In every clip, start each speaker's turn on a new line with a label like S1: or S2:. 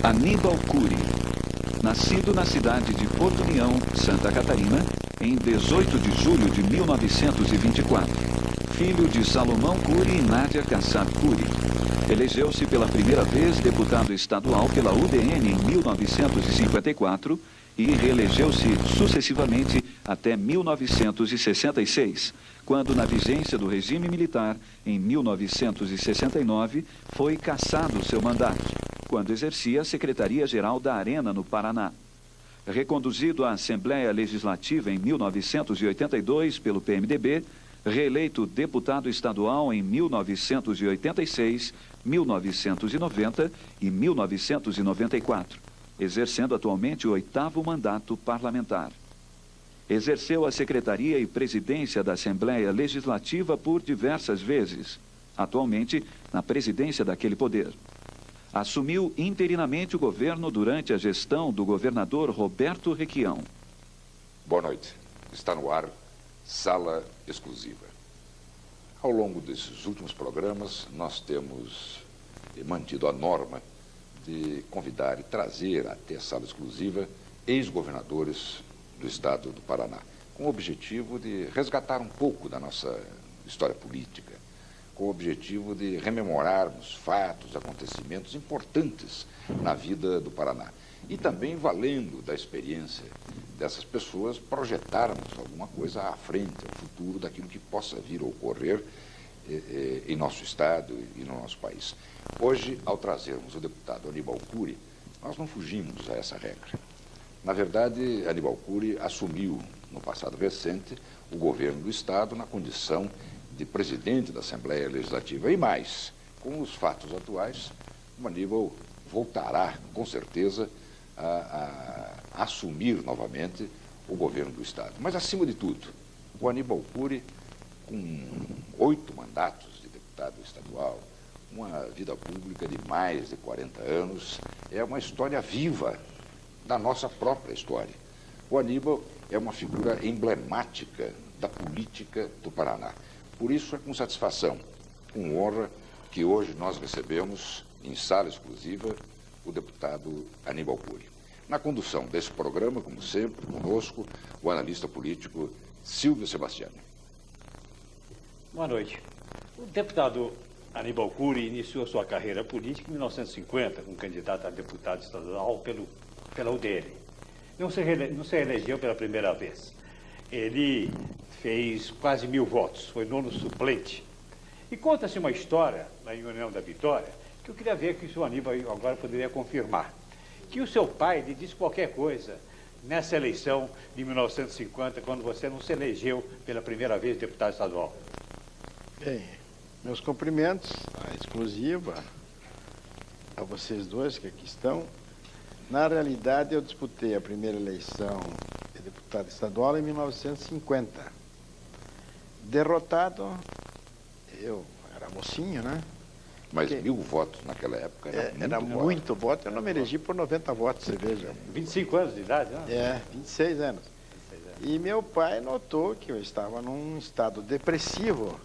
S1: Aníbal Cury, nascido na cidade de Porto União, Santa Catarina, em 18 de julho de 1924. Filho de Salomão Cury e Nádia Kassab Cury. Elegeu-se pela primeira vez deputado estadual pela UDN em 1954 e reelegeu-se sucessivamente até 1966, quando, na vigência do regime militar, em 1969, foi cassado seu mandato, quando exercia a Secretaria-Geral da Arena, no Paraná. Reconduzido à Assembleia Legislativa em 1982 pelo PMDB, reeleito deputado estadual em 1986, 1990 e 1994, exercendo atualmente o 8º mandato parlamentar. Exerceu a secretaria e presidência da Assembleia Legislativa por diversas vezes, atualmente na presidência daquele poder. Assumiu interinamente o governo durante a gestão do governador Roberto Requião.
S2: Boa noite. Está no ar Sala Exclusiva. Ao longo desses últimos programas, nós temos mantido a norma de convidar e trazer até a Sala Exclusiva ex-governadores do estado do Paraná, com o objetivo de resgatar um pouco da nossa história política, com o objetivo de rememorarmos fatos, acontecimentos importantes na vida do Paraná. E também, valendo da experiência dessas pessoas, projetarmos alguma coisa à frente, ao futuro, daquilo que possa vir a ocorrer em nosso estado e no nosso país. Hoje, ao trazermos o deputado Aníbal Cury, nós não fugimos a essa regra. Na verdade, Aníbal Cury assumiu, no passado recente, o governo do estado na condição de presidente da Assembleia Legislativa. E mais, com os fatos atuais, o Aníbal voltará, com certeza, a assumir novamente o governo do estado. Mas, acima de tudo, o Aníbal Cury, com 8 mandatos de deputado estadual, uma vida pública de mais de 40 anos, é uma história viva da nossa própria história. O Aníbal é uma figura emblemática da política do Paraná. Por isso é com satisfação, com honra, que hoje nós recebemos, em sala exclusiva, o deputado Aníbal Cury. Na condução desse programa, como sempre, conosco, o analista político Silvio Sebastiani.
S3: Boa noite. O deputado Aníbal Cury iniciou sua carreira política em 1950, como candidato a deputado estadual pela UDN. Não se elegeu pela primeira vez. Ele fez quase 1000 votos, foi 9º suplente. E conta-se uma história, na União da Vitória, que eu queria ver que o senhor Aníbal agora poderia confirmar. Que o seu pai lhe disse qualquer coisa nessa eleição de 1950, quando você não se elegeu pela primeira vez deputado estadual.
S4: Bem, meus cumprimentos à exclusiva, a vocês dois que aqui estão. Na realidade, eu disputei a primeira eleição de deputado estadual em 1950. Derrotado, eu era mocinho, né?
S2: Mas 1000 votos naquela época
S4: era muito voto. Eu não me elegi por 90 votos, você veja.
S3: 25 anos de idade, né?
S4: 26 anos. E meu pai notou que eu estava num estado depressivo.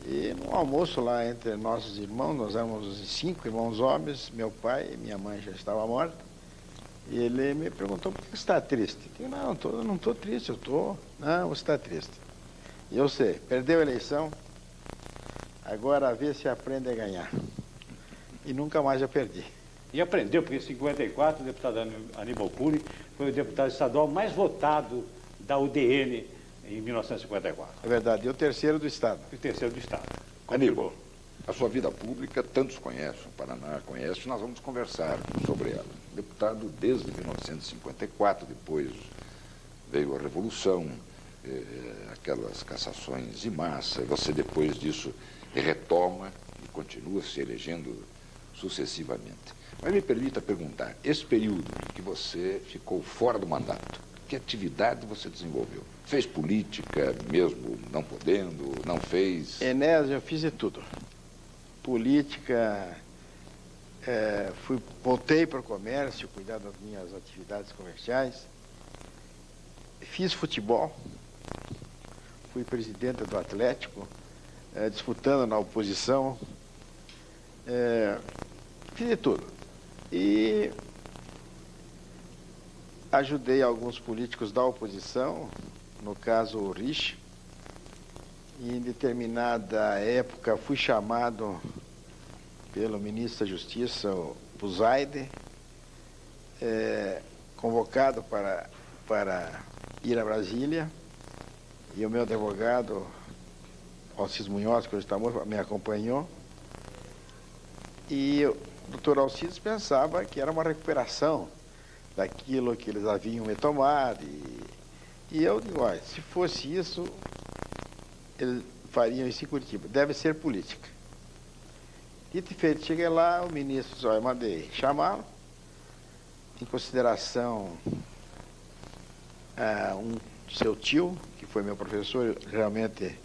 S4: E no almoço lá entre nossos irmãos, nós éramos 5 irmãos homens, meu pai e minha mãe já estavam mortos. E ele me perguntou, por que você está triste? Eu disse, não, não estou triste, Não, você está triste. E eu sei, perdeu a eleição, agora vê se aprende a ganhar. E nunca mais eu perdi.
S3: E aprendeu, porque em 54 o deputado Aníbal Cury foi o deputado estadual mais votado da UDN em 1954.
S4: É verdade, e o terceiro do estado.
S3: E o terceiro do estado.
S2: Aníbal, a sua vida pública, tantos conhecem, o Paraná conhece, nós vamos conversar sobre ela. Deputado desde 1954, depois veio a Revolução, aquelas cassações em massa, e você depois disso retoma e continua se elegendo sucessivamente. Mas me permita perguntar, esse período em que você ficou fora do mandato, que atividade você desenvolveu? Fez política, mesmo não podendo, não fez?
S4: Enésio, eu fiz de tudo. Política, voltei para o comércio, cuidar das minhas atividades comerciais. Fiz futebol, fui presidente do Atlético, disputando na oposição. Fiz de tudo. E ajudei alguns políticos da oposição, no caso o Rich. E em determinada época fui chamado pelo ministro da Justiça, o Buzaide, convocado para ir a Brasília. E o meu advogado, Alcides Munhoz, que hoje está morto, me acompanhou. E o doutor Alcides pensava que era uma recuperação daquilo que eles haviam me tomado. E eu digo, olha, se fosse isso, eles fariam isso em Curitiba. Deve ser política. Dito e feito, cheguei lá, o ministro disse, olha, eu mandei chamá-lo, em consideração seu tio, que foi meu professor, realmente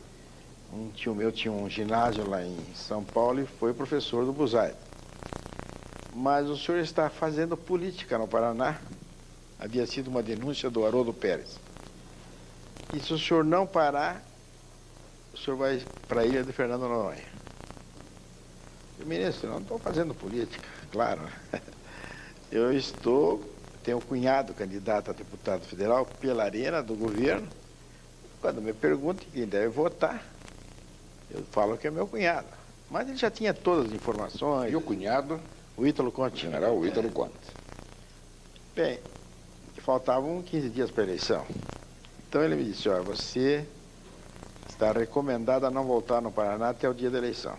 S4: um tio meu tinha um ginásio lá em São Paulo e foi professor do Buzaide. Mas o senhor está fazendo política no Paraná. Havia sido uma denúncia do Haroldo Pérez. E se o senhor não parar, o senhor vai para a ilha de Fernando Noronha. Eu, ministro, não estou fazendo política, claro. Eu tenho um cunhado candidato a deputado federal pela arena do governo. Quando me perguntam quem deve votar, eu falo que é meu cunhado. Mas ele já tinha todas as informações.
S2: E o cunhado?
S4: O Ítalo Conte.
S2: General Ítalo Conte.
S4: Bem, faltavam 15 dias para a eleição. Então ele me disse, olha, você está recomendado a não voltar no Paraná até o dia da eleição.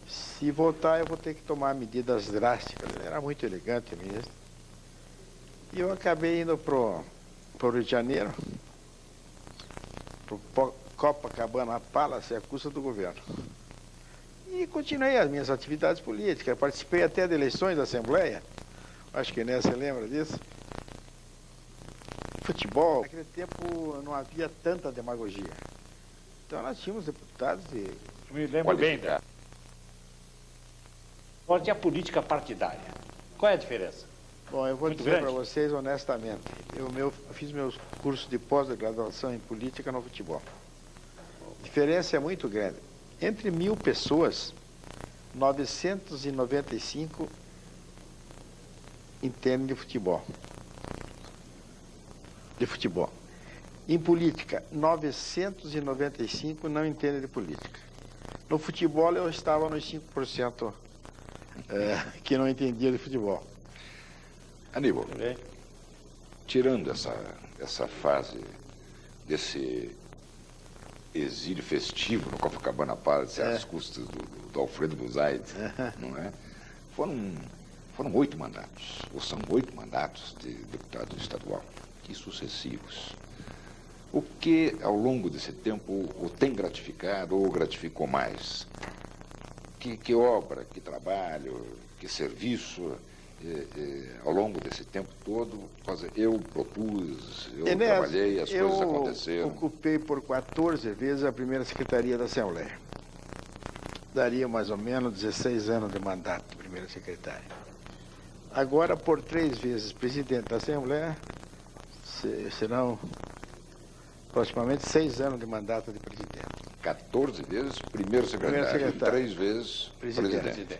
S4: Se voltar, eu vou ter que tomar medidas drásticas. Ele era muito elegante, ministro. E eu acabei indo para o Rio de Janeiro, para o Copacabana Palace, à custa do governo. E continuei as minhas atividades políticas. Participei até de eleições da Assembleia. Acho que Inés, você lembra disso? Futebol. Naquele tempo não havia tanta demagogia. Então nós tínhamos deputados e...
S3: Me lembro bem, né? Pode a política partidária. Qual é a diferença?
S4: Bom, eu vou dizer para vocês honestamente. Eu fiz meus cursos de pós-graduação em política no futebol. A diferença é muito grande. Entre 1.000 pessoas, 995 entendem de futebol. Em política, 995 não entendem de política. No futebol, eu estava nos 5% que não entendia de futebol.
S2: Aníbal, tirando essa fase desse exílio festivo no Copacabana Palace, às custas do Alfredo Buzaide, não é? Foram 8 mandatos, ou são 8 mandatos de deputado estadual, e sucessivos. O que, ao longo desse tempo, o tem gratificado ou gratificou mais? Que obra, que trabalho, que serviço, ao longo desse tempo todo, eu propus, eu trabalhei, as coisas aconteceram.
S4: Eu ocupei por 14 vezes a primeira secretaria da Assembleia. Daria mais ou menos 16 anos de mandato de primeira secretária. Agora, por 3 vezes presidente da Assembleia, serão aproximadamente 6 anos de mandato de presidente.
S2: 14 vezes primeiro secretário. E 3 vezes presidente.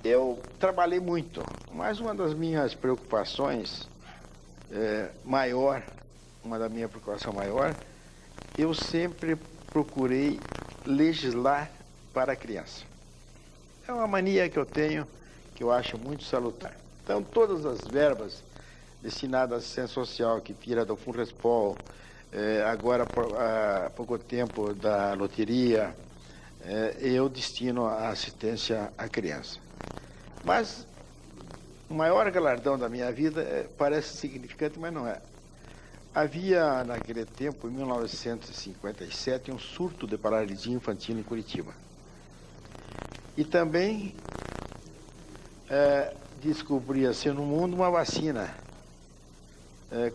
S4: Eu trabalhei muito, mas uma das minhas preocupações uma da minha preocupação maior, eu sempre procurei legislar para a criança. É uma mania que eu tenho, que eu acho muito salutar. Então, todas as verbas destinadas à assistência social que tira do Funrespol, agora há pouco tempo da loteria, eu destino a assistência à criança. Mas o maior galardão da minha vida parece significante, mas não é. Havia, naquele tempo, em 1957, um surto de paralisia infantil em Curitiba. E também descobria-se no mundo uma vacina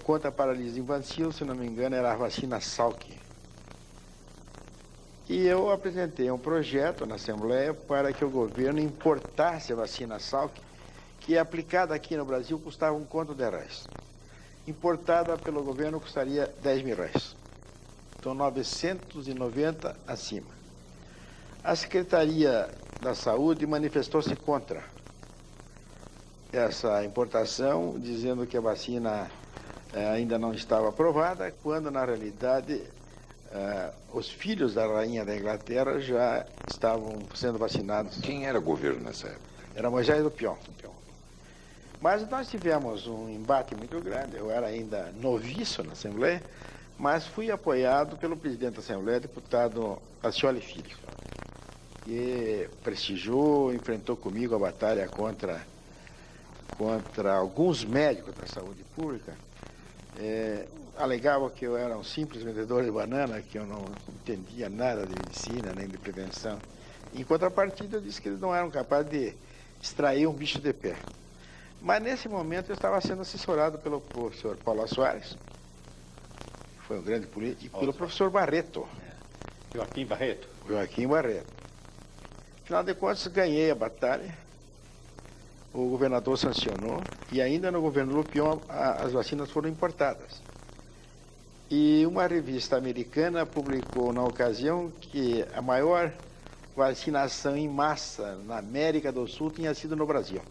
S4: contra a paralisia infantil, se não me engano, era a vacina Salk. E eu apresentei um projeto na Assembleia para que o governo importasse a vacina Salk, que aplicada aqui no Brasil custava R$1. Importada pelo governo custaria R$10.000. Então, 990 acima. A Secretaria da Saúde manifestou-se contra. essa importação, dizendo que a vacina ainda não estava aprovada, quando na realidade os filhos da rainha da Inglaterra já estavam sendo vacinados.
S2: Quem era governo nessa época?
S4: Era Moisés Lupion. Mas nós tivemos um embate muito grande. Eu era ainda noviço na Assembleia, mas fui apoiado pelo presidente da Assembleia, deputado Acioli Filho, que prestigiou, enfrentou comigo a batalha contra alguns médicos da saúde pública. Alegava que eu era um simples vendedor de banana, que eu não entendia nada de medicina nem de prevenção. Em contrapartida, eu disse que eles não eram capazes de extrair um bicho de pé. Mas nesse momento eu estava sendo assessorado pelo professor Paulo Soares, que foi um grande político, e pelo professor Barreto.
S3: Joaquim Barreto.
S4: Joaquim Barreto. Afinal de contas, ganhei a batalha. O governador sancionou e ainda no governo Lupion as vacinas foram importadas. E uma revista americana publicou na ocasião que a maior vacinação em massa na América do Sul tinha sido no Brasil,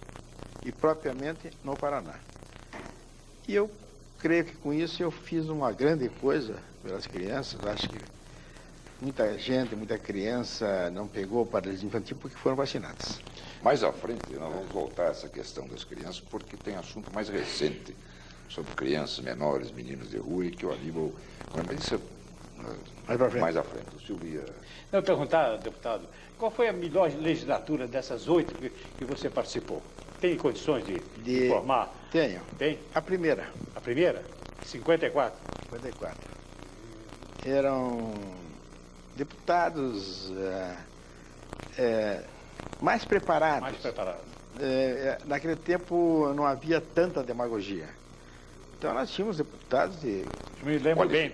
S4: e propriamente no Paraná. E eu creio que com isso eu fiz uma grande coisa pelas crianças. Acho que muita gente, muita criança não pegou paralisia infantil porque foram vacinadas.
S2: Mais à frente, nós vamos voltar a essa questão das crianças, porque tem assunto mais recente sobre crianças menores, meninos de rua, e que o Aníbal... Mas isso é mais à frente. O Silvio ia...
S3: Eu perguntar, deputado, qual foi a melhor legislatura dessas 8 que você participou? Tem condições de informar?
S4: Tenho.
S3: Tem?
S4: A primeira.
S3: A primeira? 54?
S4: 54. Eram deputados mais preparados.
S3: Mais preparados.
S4: Naquele tempo não havia tanta demagogia. Então nós tínhamos deputados de...
S3: Eu me lembro bem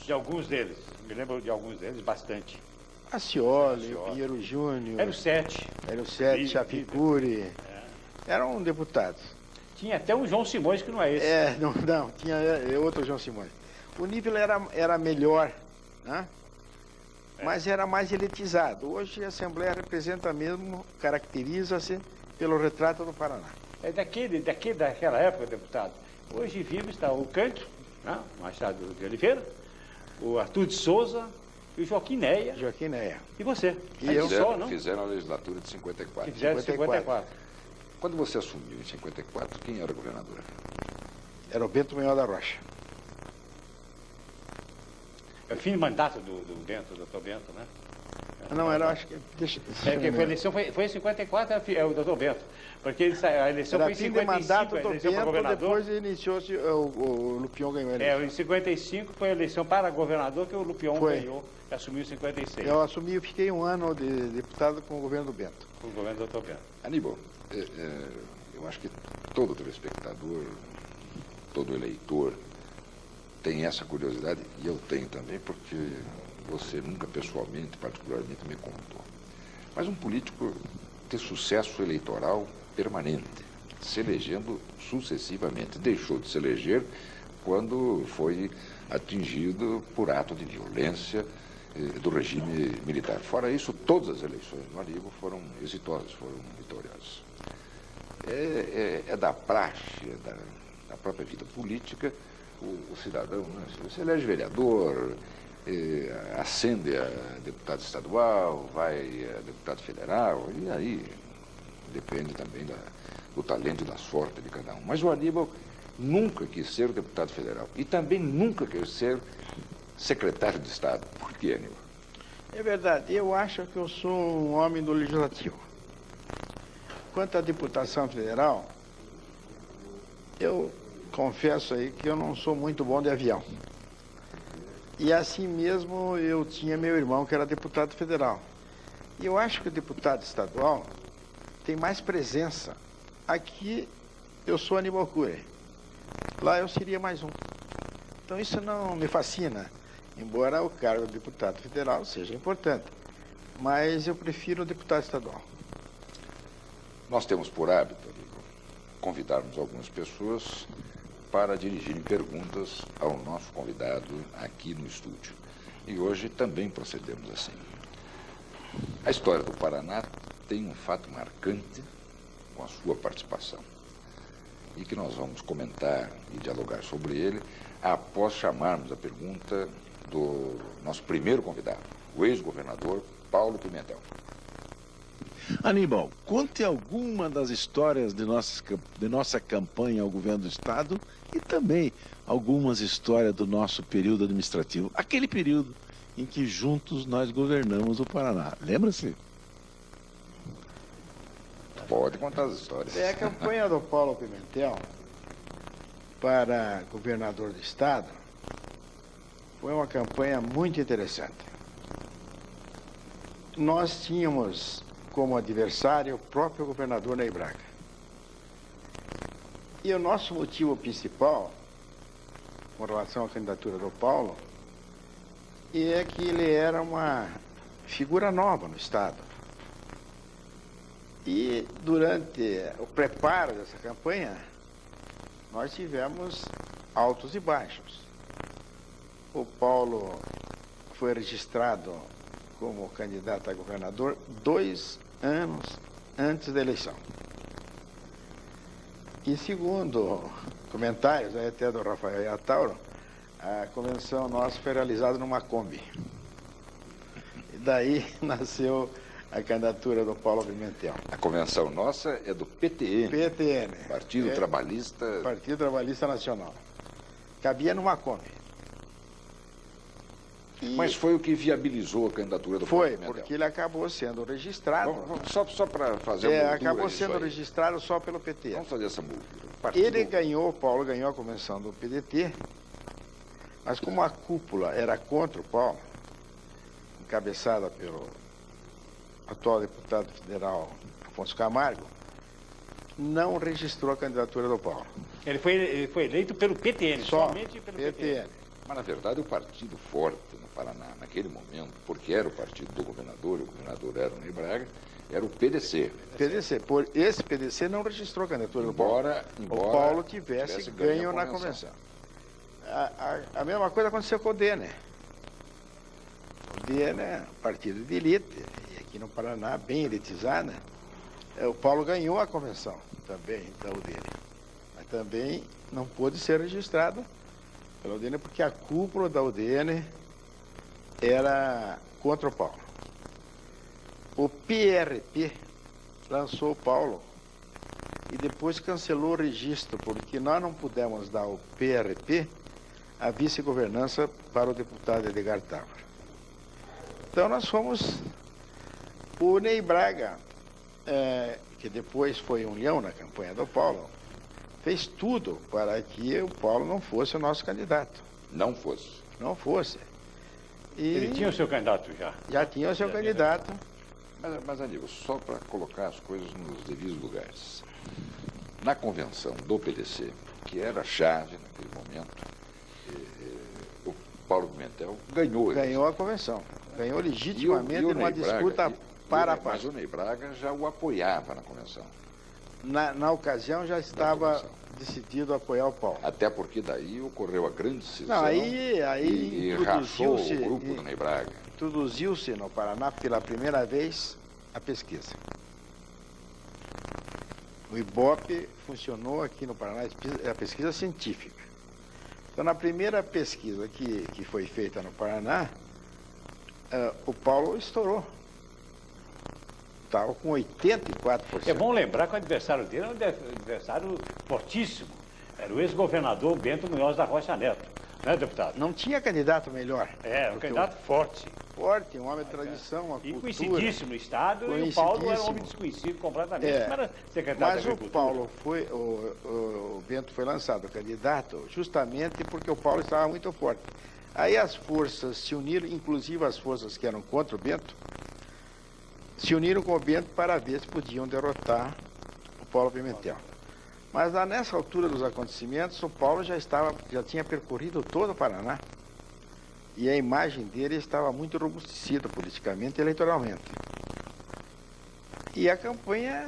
S3: de alguns deles. Me lembro de alguns deles bastante.
S4: Acioli, Pinheiro Júnior.
S3: Era o 7.
S4: Era o 7, Chapicuri. Eram deputados.
S3: Tinha até um João Simões, que não é esse.
S4: Não, tinha outro João Simões. O nível era melhor, né? Mas era mais elitizado. Hoje a Assembleia representa mesmo, caracteriza-se pelo retrato do Paraná.
S3: É daquela época, deputado. Hoje vivo está o Cândido, né? Machado de Oliveira, o Arthur de Souza e o Joaquim Neia.
S4: Joaquim Neia.
S3: E você?
S4: E eu.
S2: Fizeram a legislatura de 54.
S3: Fizeram 54.
S2: Quando você assumiu em 54, quem era o governador?
S4: Era o Bento Munhoz da Rocha.
S3: É o fim de mandato do Bento, do Dr. Bento, né?
S4: Não, era, acho que...
S3: Porque a eleição foi em 54, é o Dr. Bento. Porque a eleição foi em 55,
S4: fim de mandato do Bento, depois
S3: iniciou-se,
S4: o Lupion ganhou a eleição.
S3: Em 55 foi a eleição para governador que o Lupion ganhou, e assumiu em 56.
S4: Eu assumi, eu fiquei um ano de deputado com o governo do Bento.
S3: Com o governo do Dr. Bento.
S2: Aníbal, eu acho que todo telespectador, todo eleitor tem essa curiosidade, e eu tenho também, porque você nunca pessoalmente, particularmente, me contou. Mas um político ter sucesso eleitoral permanente, se elegendo sucessivamente, deixou de se eleger quando foi atingido por ato de violência do regime militar. Fora isso, todas as eleições no Aníbal foram exitosas, foram vitoriosas. É da praxe, da própria vida política, o cidadão, né? Você elege vereador, ascende a deputado estadual, vai a deputado federal, e aí depende também do talento e da sorte de cada um. Mas o Aníbal nunca quis ser deputado federal e também nunca quis ser secretário de Estado. Por quê, Aníbal?
S4: É verdade, eu acho que eu sou um homem do legislativo. Quanto à deputação federal, eu confesso aí que eu não sou muito bom de avião. E assim mesmo eu tinha meu irmão que era deputado federal. E eu acho que o deputado estadual tem mais presença. Aqui eu sou Aníbal Cury. Lá eu seria mais um. Então isso não me fascina, embora o cargo de deputado federal seja importante. Mas eu prefiro o deputado estadual.
S2: Nós temos por hábito, Aníbal, convidarmos algumas pessoas para dirigirem perguntas ao nosso convidado aqui no estúdio. E hoje também procedemos assim. A história do Paraná tem um fato marcante com a sua participação. e que nós vamos comentar e dialogar sobre ele após chamarmos a pergunta do nosso primeiro convidado, o ex-governador Paulo Pimentel.
S5: Aníbal, conte alguma das histórias de nossa campanha ao governo do Estado e também algumas histórias do nosso período administrativo, aquele período em que juntos nós governamos o Paraná. Lembra-se?
S2: Pode contar as histórias.
S4: A campanha do Paulo Pimentel para governador do Estado foi uma campanha muito interessante. Nós tínhamos como adversário o próprio governador Ney Braga. E o nosso motivo principal, com relação à candidatura do Paulo, é que ele era uma figura nova no Estado. E durante o preparo dessa campanha, nós tivemos altos e baixos. O Paulo foi registrado como candidato a governador 2 anos antes da eleição. E segundo comentários até do Rafael Iatauro, a convenção nossa foi realizada numa Kombi. E daí nasceu a candidatura do Paulo Pimentel.
S2: A convenção nossa é do PTN.
S4: PTN.
S2: Partido Trabalhista...
S4: Partido Trabalhista Nacional. Cabia numa Kombi.
S2: Mas foi o que viabilizou a candidatura do Paulo Pimentel.
S4: Foi, porque ele acabou sendo registrado.
S2: Só para fazer a moldura.
S4: Acabou sendo registrado só pelo PT.
S2: Vamos fazer essa moldura.
S4: Ele ganhou, o Paulo ganhou a convenção do PDT, mas como a cúpula era contra o Paulo, encabeçada pelo atual deputado federal Afonso Camargo, não registrou a candidatura do Paulo.
S3: Ele foi eleito pelo PTN, somente pelo PTN.
S2: Mas, na verdade, o partido forte no Paraná, naquele momento, porque era o partido do governador, e o governador era o Ney Braga, era o PDC.
S4: Esse PDC não registrou a candidatura do Paulo.
S2: Embora
S4: o Paulo tivesse ganho na convenção. A mesma coisa aconteceu com o DENE. O DENE é um partido de elite, e aqui no Paraná, bem elitizada. O Paulo ganhou a convenção também da UDN, mas também não pôde ser registrado pela UDN porque a cúpula da UDN era contra o Paulo. O PRP lançou o Paulo e depois cancelou o registro, porque nós não pudemos dar ao PRP a vice-governança para o deputado Edgar Távora. Então nós fomos... O Ney Braga, que depois foi um leão na campanha do Paulo, fez tudo para que o Paulo não fosse o nosso candidato.
S2: Não fosse.
S4: Não fosse. E
S3: ele tinha o seu candidato já?
S4: Já tinha o seu candidato.
S2: Mas, Aníbal, só para colocar as coisas nos devidos lugares. Na convenção do PDC, que era a chave naquele momento, o Paulo Pimentel ganhou.
S4: Ganhou a convenção. Ganhou legitimamente numa disputa para a paz.
S2: Mas o Ney Braga já o apoiava na convenção.
S4: Na ocasião já estava decidido apoiar o Paulo.
S2: Até porque daí ocorreu a grande cisão.
S4: Não, aí
S2: e rachou o grupo do Ney Braga.
S4: Introduziu-se no Paraná pela primeira vez a pesquisa. O IBOP funcionou aqui no Paraná, a pesquisa científica. Então, na primeira pesquisa que foi feita no Paraná, o Paulo estourou. Estava com 84%.
S3: É bom lembrar que o adversário dele era um adversário fortíssimo. Era o ex-governador Bento Munhoz da Rocha Neto, né, deputado?
S4: Não tinha candidato melhor.
S3: Um candidato forte.
S4: Forte, um homem de tradição, uma
S3: e
S4: cultura.
S3: conhecidíssimo no Estado, e o Paulo era um homem desconhecido completamente. Era secretário
S4: Mas
S3: da
S4: o Paulo foi, o Bento foi lançado candidato justamente porque o Paulo estava muito forte. Aí as forças se uniram, inclusive as forças que eram contra o Bento, se uniram com o Bento para ver se podiam derrotar o Paulo Pimentel. Mas nessa altura dos acontecimentos, o Paulo já tinha percorrido todo o Paraná. E a imagem dele estava muito robustecida politicamente e eleitoralmente. E a campanha,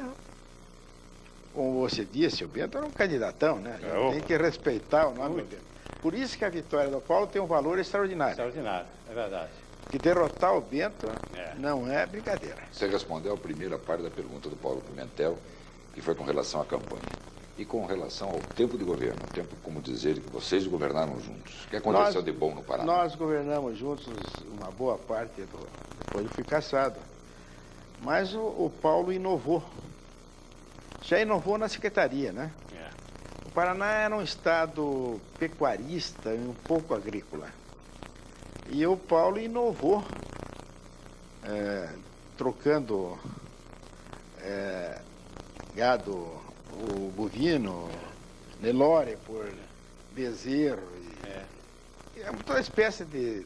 S4: como você disse, o Bento era um candidatão, né? Tem que respeitar o nome do Bento. Por isso que a vitória do Paulo tem um valor extraordinário.
S3: Extraordinário, é verdade.
S4: Que derrotar o Bento não é brincadeira.
S2: Você respondeu a primeira parte da pergunta do Paulo Pimentel, que foi com relação à campanha. E com relação ao tempo de governo, o tempo, como dizer, que vocês governaram juntos. O que aconteceu de bom no Paraná?
S4: Nós governamos juntos uma boa parte, depois eu fui cassado. Mas o Paulo inovou. Já inovou na secretaria, né? O Paraná era um estado pecuarista e um pouco agrícola. E o Paulo inovou, trocando gado, o bovino, Nelore por bezerro, toda espécie de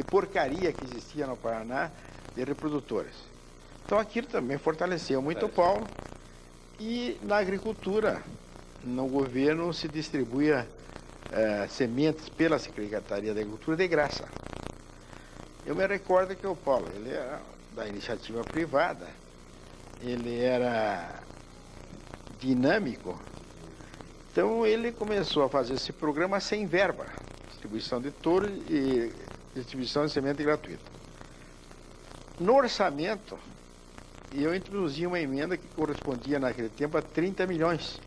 S4: porcaria que existia no Paraná de reprodutores. Então aquilo também fortaleceu muito o Paulo. E na agricultura, no governo se distribuía sementes pela Secretaria da Agricultura de graça. Eu me recordo que o Paulo, ele era da iniciativa privada, ele era dinâmico, então ele começou a fazer esse programa sem verba, distribuição de touro e distribuição de semente gratuita. No orçamento, eu introduzi uma emenda que correspondia naquele tempo a 30 milhões,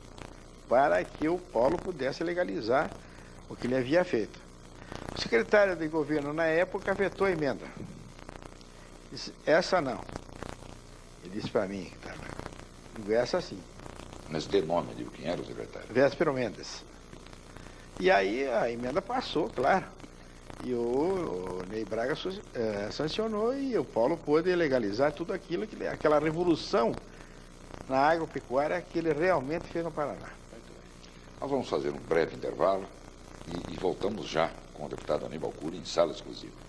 S4: para que o Paulo pudesse legalizar o que ele havia feito. O secretário de governo na época vetou a emenda. Disse, essa não. Ele disse para mim, essa sim.
S2: Mas dê nome, digo, quem era o secretário?
S4: Véspero Mendes. E aí a emenda passou, claro. E o Ney Braga sancionou e o Paulo pôde legalizar tudo aquilo, aquela revolução na agropecuária que ele realmente fez no Paraná.
S2: Nós vamos fazer um breve intervalo e voltamos já com o deputado Aníbal Cury em sala exclusiva.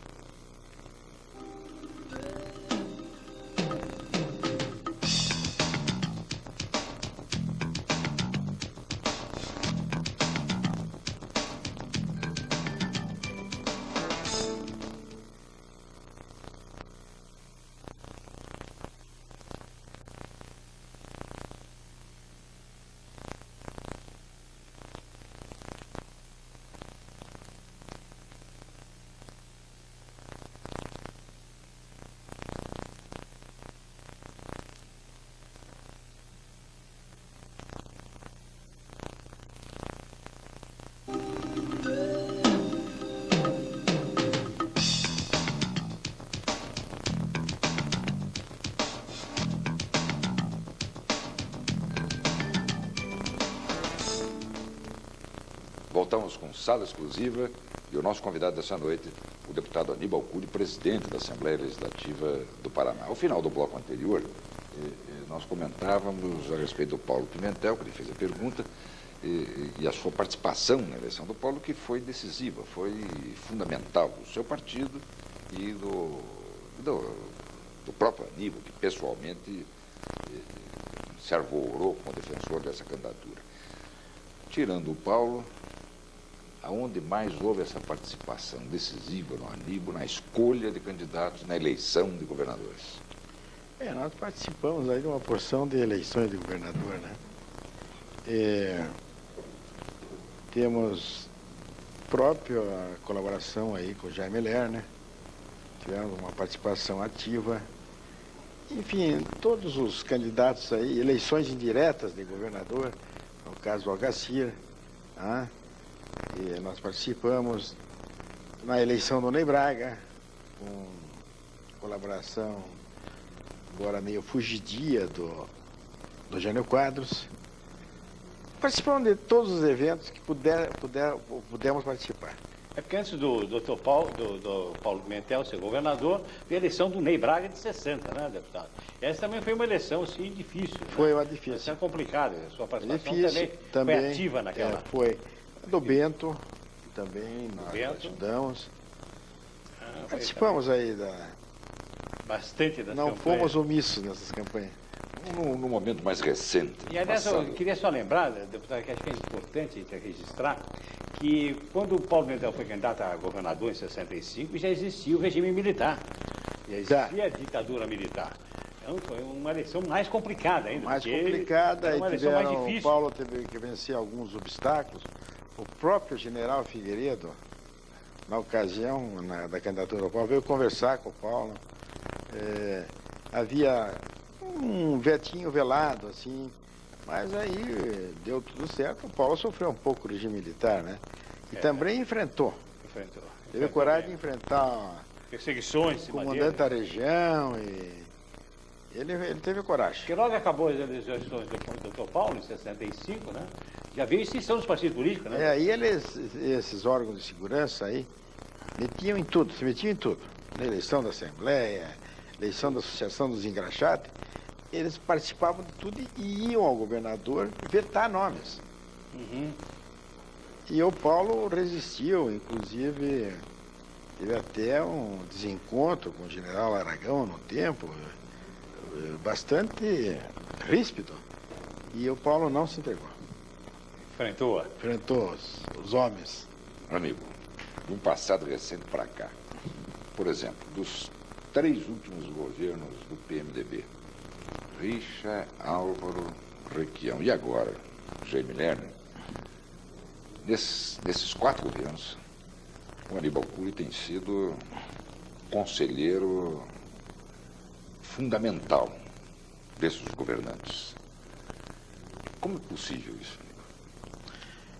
S2: Voltamos com sala exclusiva e o nosso convidado dessa noite, o deputado Aníbal Cury, presidente da Assembleia Legislativa do Paraná. Ao final do bloco anterior, nós comentávamos a respeito do Paulo Pimentel, que ele fez a pergunta, e a sua participação na eleição do Paulo, que foi decisiva, foi fundamental do seu partido e do próprio Aníbal, que pessoalmente se arvorou como defensor dessa candidatura. Tirando o Paulo, aonde mais houve essa participação decisiva no Aníbal, na escolha de candidatos, na eleição de governadores?
S4: Nós participamos aí de uma porção de eleições de governador, né? Temos própria colaboração aí com o Jaime Ler, né? Tivemos uma participação ativa. Enfim, todos os candidatos aí, eleições indiretas de governador, no caso do Algacir, né? E nós participamos na eleição do Ney Braga, com colaboração agora meio fugidia do Jânio Quadros. Participamos de todos os eventos que pudemos participar.
S3: É porque antes do Paulo Pimentel ser governador, veio a eleição do Ney Braga de 60, né, deputado? Essa também foi uma eleição, assim, difícil.
S4: Foi
S3: uma
S4: difícil.
S3: Uma eleição complicada. A sua participação
S4: difícil,
S3: também foi ativa naquela.
S4: Foi. Do Bento, também nós ajudamos. Participamos aí
S3: bastante das
S4: Não
S3: campanhas.
S4: fomos omissos nessas campanhas.
S2: No momento mais recente.
S3: E aliás, eu queria só lembrar, deputado, que acho que é importante registrar, que quando o Paulo Pimentel foi candidato a governador em 65, já existia o regime militar. Já existia a ditadura militar. Então foi uma eleição mais complicada ainda.
S4: Mais complicada,
S3: uma
S4: e
S3: eleição mais difícil.
S4: O Paulo teve que vencer alguns obstáculos. O próprio general Figueiredo, na ocasião da candidatura do Paulo, veio conversar com o Paulo. Havia um vetinho velado, assim, Mas aí deu tudo certo. O Paulo sofreu um pouco o regime militar, né? E também enfrentou. Teve coragem de enfrentar
S3: perseguições,
S4: o comandante da região e ele teve coragem.
S3: Porque logo acabou as eleições do Dr. Paulo, em 65, né? Já veio extinção dos partidos políticos, né?
S4: Aí esses órgãos de segurança aí, metiam em tudo, se metiam em tudo. Na eleição da Assembleia, eleição da Associação dos Engraxates, eles participavam de tudo e iam ao governador vetar nomes.
S3: Uhum.
S4: E o Paulo resistiu, inclusive teve até um desencontro com o general Aragão no tempo, bastante ríspido. E o Paulo não se entregou. Enfrentou os homens.
S2: Amigo, de um passado recente para cá, por exemplo, dos 3 últimos governos do PMDB, Richa, Álvaro, Requião e agora Jaime Lerner, nesses 4 governos, o Aníbal Cury tem sido conselheiro fundamental desses governantes. Como é possível isso?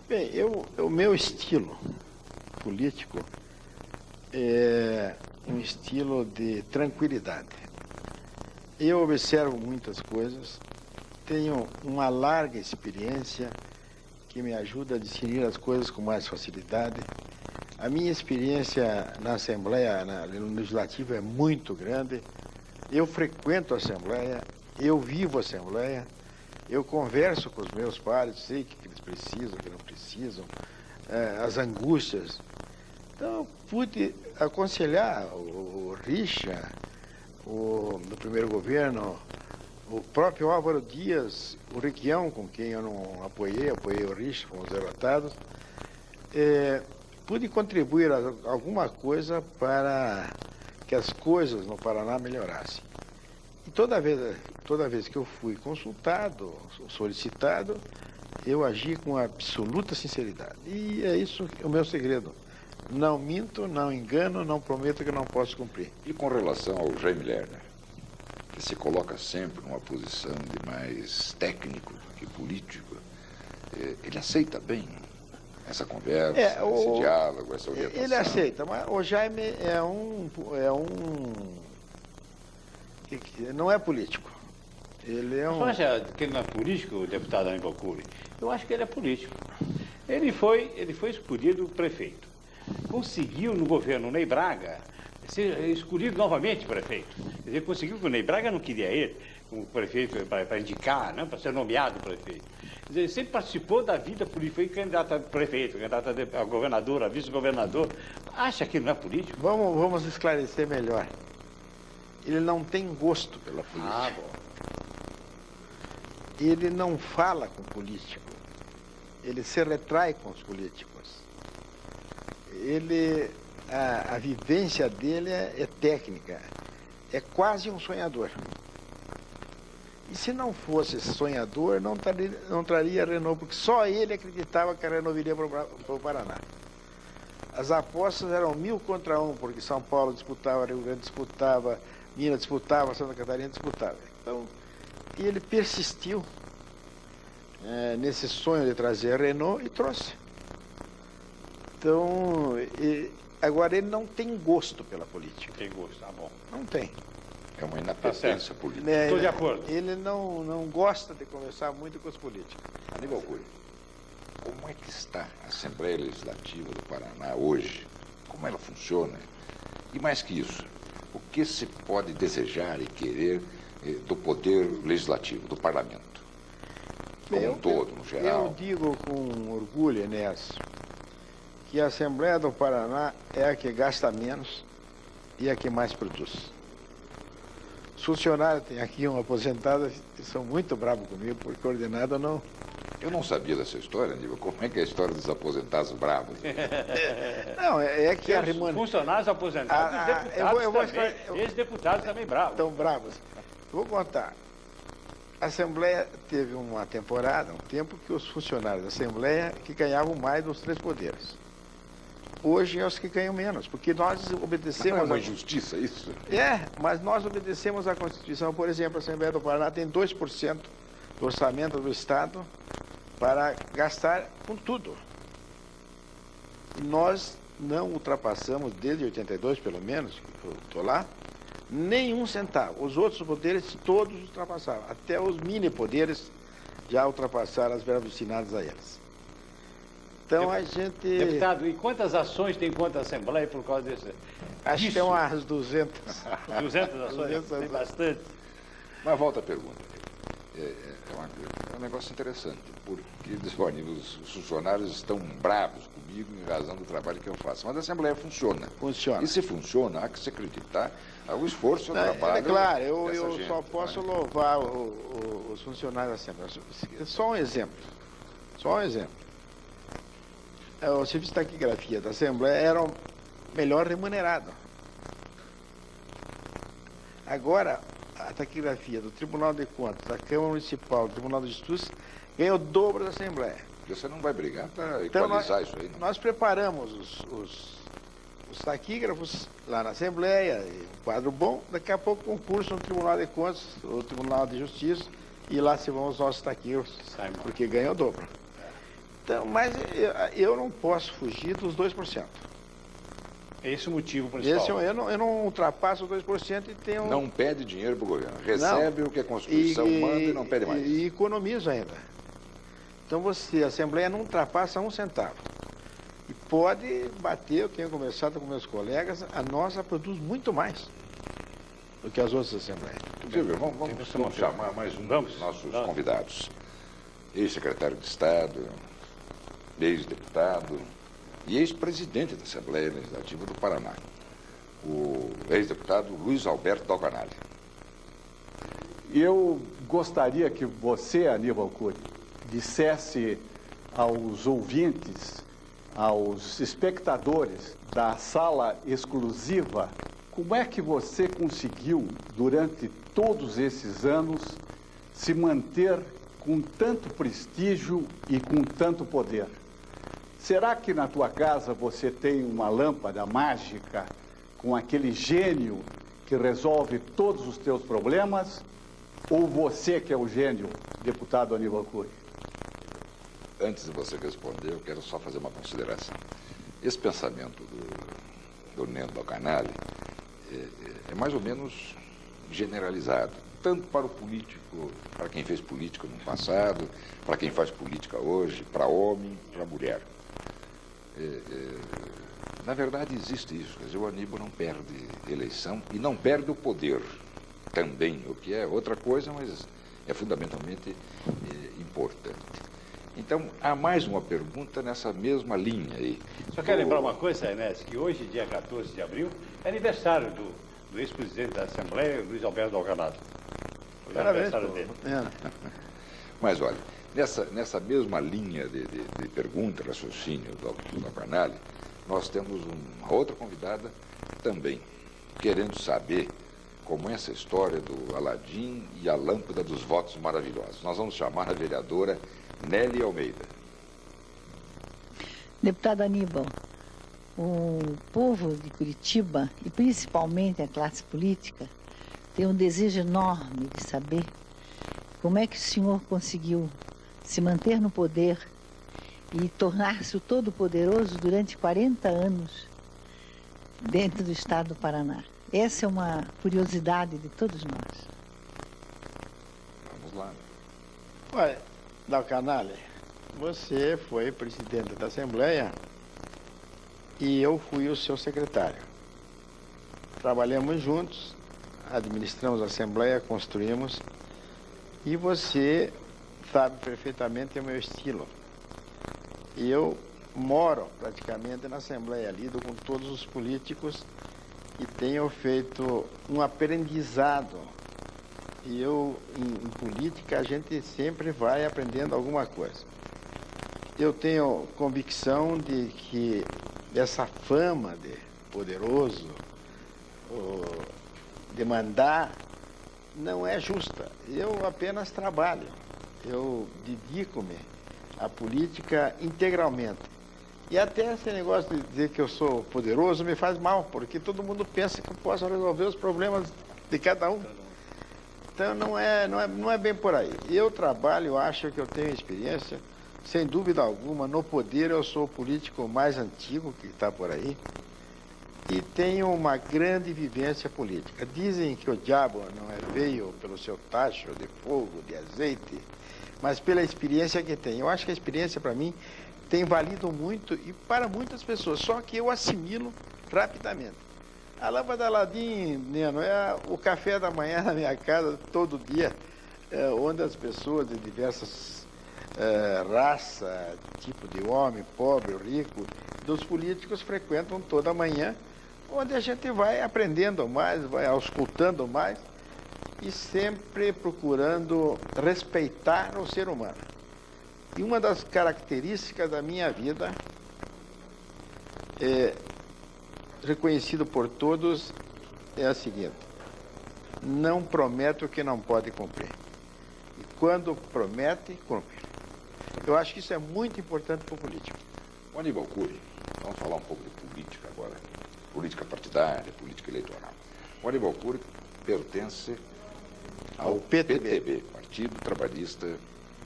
S4: Bem, o meu estilo político é um estilo de tranquilidade. Eu observo muitas coisas, tenho uma larga experiência que me ajuda a discernir as coisas com mais facilidade. A minha experiência na Assembleia, no Legislativo, é muito grande. Eu frequento a Assembleia, eu vivo a Assembleia, eu converso com os meus pares, sei o que eles precisam, o que não precisam, as angústias. Então, eu pude aconselhar o Richa, no primeiro governo, o próprio Álvaro Dias, o Requião, com quem eu não apoiei o Richa, fomos derrotados. Pude contribuir alguma coisa para que as coisas no Paraná melhorassem. E toda vez que eu fui consultado, solicitado, eu agi com absoluta sinceridade. E é isso o meu segredo. Não minto, não engano, não prometo que não posso cumprir.
S2: E com relação ao Jaime Lerner, que se coloca sempre numa posição de mais técnico que político, ele aceita bem essa conversa, esse diálogo, essa orientação?
S4: Ele aceita, mas o Jaime não é político. Ele é um...
S3: Você acha que ele não é político, o deputado Aníbal Cury? Eu acho que ele é político. Ele foi escolhido prefeito. Conseguiu no governo Ney Braga ser escolhido novamente prefeito. Quer dizer, conseguiu que o Ney Braga não queria ele como prefeito para indicar, né, para ser nomeado prefeito. Quer dizer, ele sempre participou da vida política, foi candidato a prefeito, candidato a governador, a vice-governador. Acha que ele não é político?
S4: Vamos esclarecer melhor. Ele não tem gosto pela política.
S3: Ah, bom.
S4: Ele não fala com político. Ele se retrai com os políticos. A vivência dele é técnica. É quase um sonhador. E se não fosse sonhador, não traria a Renault, porque só ele acreditava que a Renault viria para o Paraná. As apostas eram 1000 contra 1, porque São Paulo disputava, Rio Grande disputava, Minas disputava, Santa Catarina disputava. Então, ele persistiu nesse sonho de trazer a Renault e trouxe. Então, agora ele não tem gosto pela política.
S3: Tem gosto, tá bom.
S4: Não tem.
S2: É uma inapetência política.
S3: Estou de acordo.
S4: Ele não gosta de conversar muito com os políticos.
S2: Aníbal Cury, como é que está a Assembleia Legislativa do Paraná hoje? Como ela funciona? E mais que isso, o que se pode desejar e querer do poder legislativo, do parlamento? Como um todo, no geral.
S4: Eu digo com orgulho, Enéas, que a Assembleia do Paraná é a que gasta menos e a que mais produz. Os funcionários, tem aqui um aposentado, são muito bravos comigo, porque ordenado não...
S2: Eu não sabia dessa história, Aníbal. Como é que é a história dos aposentados bravos?
S4: Não, é que a remuneração...
S3: Funcionários aposentados, ex-deputados também bravos.
S4: Estão bravos. Vou contar. A Assembleia teve uma temporada, um tempo, que os funcionários da Assembleia que ganhavam mais dos 3 poderes. Hoje é os que ganham menos, porque nós obedecemos...
S2: Mas não é uma injustiça isso?
S4: Mas nós obedecemos à Constituição. Por exemplo, a Assembleia do Paraná tem 2% do orçamento do Estado para gastar com tudo. E nós não ultrapassamos, desde 82 pelo menos, que eu estou lá, nenhum centavo. Os outros poderes todos ultrapassaram. Até os mini poderes já ultrapassaram as verbas destinadas a eles. Então a gente...
S3: Deputado, e quantas ações tem contra a Assembleia por causa desse?
S4: Acho que tem umas 200.
S3: 200 ações? Tem bastante.
S2: Mas volta à pergunta. É um negócio interessante, porque os funcionários estão bravos comigo em razão do trabalho que eu faço. Mas a Assembleia funciona.
S4: Funciona.
S2: E se funciona, há que se acreditar ao esforço e ao trabalho.
S4: É claro, eu
S2: gente,
S4: só posso louvar os funcionários da Assembleia. Só um exemplo. Só um exemplo. O serviço de taquigrafia da Assembleia era o melhor remunerado. Agora, a taquigrafia do Tribunal de Contas, da Câmara Municipal, do Tribunal de Justiça, ganha o dobro da Assembleia.
S2: Você não vai brigar para
S4: Então,
S2: equalizar isso aí, não?
S4: Nós preparamos os taquígrafos lá na Assembleia, um quadro bom, daqui a pouco concurso no Tribunal de Contas, o Tribunal de Justiça, e lá se vão os nossos taquígrafos, porque ganha o dobro. Então, mas eu não posso fugir dos 2%.
S3: É esse o motivo principal.
S4: Eu não ultrapasso os 2% e tenho...
S2: Não pede dinheiro para o governo. Recebe o que a Constituição manda e não pede mais.
S4: E economizo ainda. Então a Assembleia não ultrapassa um centavo. E pode bater, eu tenho conversado com meus colegas, a nossa produz muito mais do que as outras Assembleias.
S2: Silvio, vamos chamar mais um dos nossos convidados. Ex-secretário de Estado, ex-deputado e ex-presidente da Assembleia Legislativa do Paraná, o ex-deputado Luiz Alberto Doganali.
S6: Eu gostaria que você, Aníbal Cury, dissesse aos ouvintes, aos espectadores da sala exclusiva, como é que você conseguiu, durante todos esses anos, se manter com tanto prestígio e com tanto poder? Será que na tua casa você tem uma lâmpada mágica com aquele gênio que resolve todos os teus problemas? Ou você que é o gênio, deputado Aníbal Cury?
S2: Antes de você responder, eu quero só fazer uma consideração. Esse pensamento do Neno Doganali é mais ou menos generalizado, tanto para o político, para quem fez política no passado, para quem faz política hoje, para homem, para mulher. Na verdade, existe isso. Quer dizer, o Aníbal não perde eleição e não perde o poder também, o que é outra coisa, mas é fundamentalmente importante. Então, há mais uma pergunta nessa mesma linha aí.
S3: Só quero lembrar uma coisa, Ernesto, que hoje, dia 14 de abril, é aniversário do ex-presidente da Assembleia, Luiz Alberto Doganali. Hoje é aniversário dele.
S2: Mas, olha, nessa mesma linha de pergunta, raciocínio do Doganali, nós temos uma outra convidada também, querendo saber como é essa história do Aladim e a lâmpada dos votos maravilhosos. Nós vamos chamar a vereadora Nélia Almeida.
S7: Deputado Aníbal, o povo de Curitiba, e principalmente a classe política, tem um desejo enorme de saber como é que o senhor conseguiu se manter no poder e tornar-se o todo-poderoso durante 40 anos dentro do estado do Paraná. Essa é uma curiosidade de todos nós.
S2: Vamos lá.
S4: Olha, Doganali, você foi presidente da Assembleia e eu fui o seu secretário. Trabalhamos juntos, administramos a Assembleia, construímos, e você sabe perfeitamente o meu estilo. E eu moro praticamente na Assembleia, lido com todos os políticos e tenho feito um aprendizado. E em política, a gente sempre vai aprendendo alguma coisa. Eu tenho convicção de que essa fama de poderoso, de mandar, não é justa. Eu apenas trabalho. Eu dedico-me à política integralmente. E até esse negócio de dizer que eu sou poderoso me faz mal, porque todo mundo pensa que eu posso resolver os problemas de cada um. Então não é bem por aí. Eu trabalho, acho que eu tenho experiência, sem dúvida alguma, no poder eu sou o político mais antigo que está por aí e tenho uma grande vivência política. Dizem que o diabo não é veio pelo seu tacho de fogo, de azeite, mas pela experiência que tem. Eu acho que a experiência para mim tem valido muito e para muitas pessoas, só que eu assimilo rapidamente. A lâmpada Aladim, Neno, é o café da manhã na minha casa todo dia, onde as pessoas de diversas raças, tipo de homem, pobre, rico, dos políticos frequentam toda manhã, onde a gente vai aprendendo mais, vai auscultando mais e sempre procurando respeitar o ser humano. E uma das características da minha vida reconhecido por todos, é a seguinte: não promete o que não pode cumprir. E quando promete, cumpre. Eu acho que isso é muito importante para o político.
S2: O Aníbal Cury, vamos falar um pouco de política agora, política partidária, política eleitoral. O Aníbal Cury pertence ao PTB, Partido Trabalhista